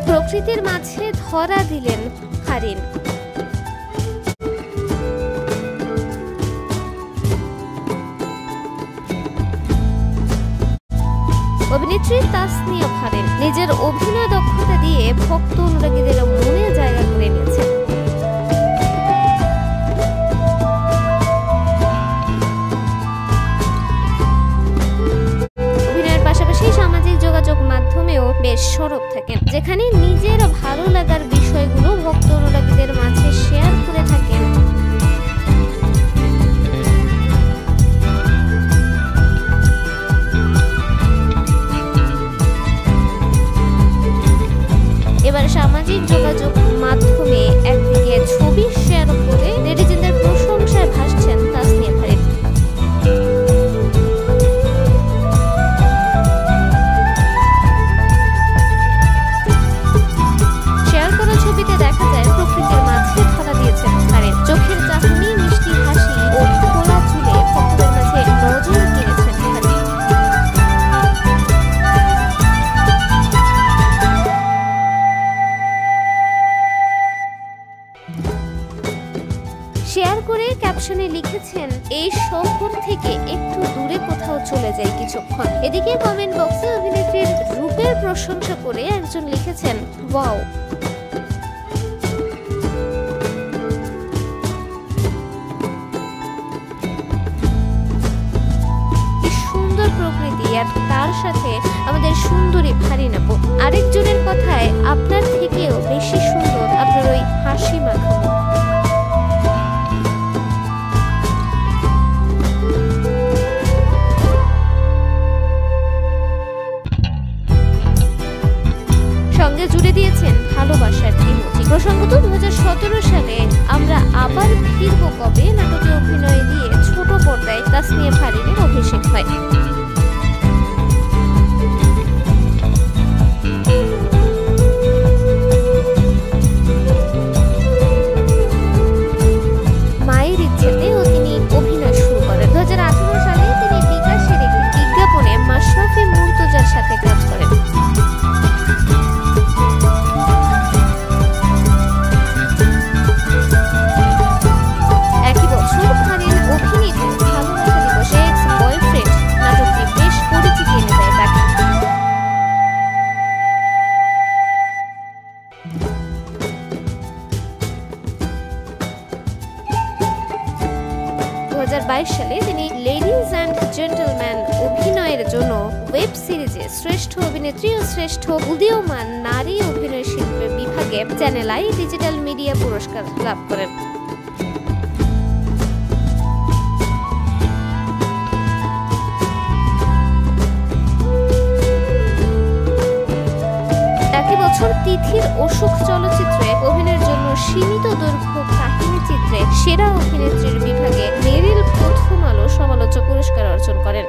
প্রকৃতির মাঝে ধরা দিলেন ফারিন। অভিনেত্রী তাসনিয়া ফারিন নিজের অভিনয় দক্ষতা দিয়ে ভক্ত অনুরাগীদের মনে জায়গা করে নিয়েছেন। অভিনয়ের পাশাপাশি সামাজিক যোগাযোগ মাধ্যমেও বেশ সরব থাকেন, যেখানে নিজের ভালো লাগার বিষয়গুলো ভক্ত অনুরাগীদের মাঝে শেয়ার করে থাকেন। এবার সামাজিক যোগাযোগ মাধ্যমে একদিকে ছবি শেয়ার করে নেটিজেনদের প্রশংসায় ভাসছেন তাসনিয়া ফারিন। শেয়ার করা ছবিতে দেখা যায় প্রকৃতির মাঝে ধরা দিয়েছেন ফারিন। চোখের চাহনি, মিষ্টি হাসি ও খোলা চুলে ভক্তদের মাঝে নজর কেড়েছেন ফারিন। শেয়ার করে ক্যাপশনে লিখেছেন, এই শহর থেকে একটু দূরে কোথাও চলে যাই কিছুক্ষণ। এদিকে কমেন্ট বক্সে অভিনেত্রীর রূপের প্রশংসা করে একজন লিখেছেন, ওয়াও। সুন্দর প্রকৃতি আর তার সাথে আমাদের সুন্দরী ফারিন আপু। আরেকজনের কথায়, আপনার থেকেও বেশি সুন্দর আপনার ওই হাসি মাখা মুখ। সঙ্গে জুড়ে দিয়েছেন ভালোবাসার ইমোজি। প্রসঙ্গত 2017 সালে আমরা আবার ফিরবো কবে নাটকে অভিনয় দিয়ে ছোট পর্দায় তাসনিয়া ফারিনের অভিষেক হয়। মায়ের ইচ্ছেতেও তিনি অভিনয় শুরু করেন। 2018 সালে তিনি বিকাশের একটি বিজ্ঞাপনে মাশরাফি মুর্তজার সাথে কাজ করেন। একই বছর ফারিন অভিনীত ভালোবাসা দিবসে এক্স বয়ফ্রেন্ড নাটকটি বেশ পরিচিতি এনে দেয় তাকে। 2022 সালে তিনি লেডিজ অ্যান্ড জেন্টলম্যান অভিনয়ের জন্য ওয়েব সিরিজে শ্রেষ্ঠ অভিনেত্রী ও শ্রেষ্ঠ উদীয়মান নারী অভিনয় শিল্পী বিভাগে চ্যানেল আই ডিজিটাল মিডিয়া পুরস্কার লাভ করেন। একই বছর তিথির অসুখ চলচ্চিত্রে অভিনয়ের জন্য সীমিত দৈর্ঘ্য কাহিনী চিত্রে সেরা অভিনেত্রীর বিভাগে মেরিল প্রথম আলো সমালোচক পুরস্কার অর্জন করেন।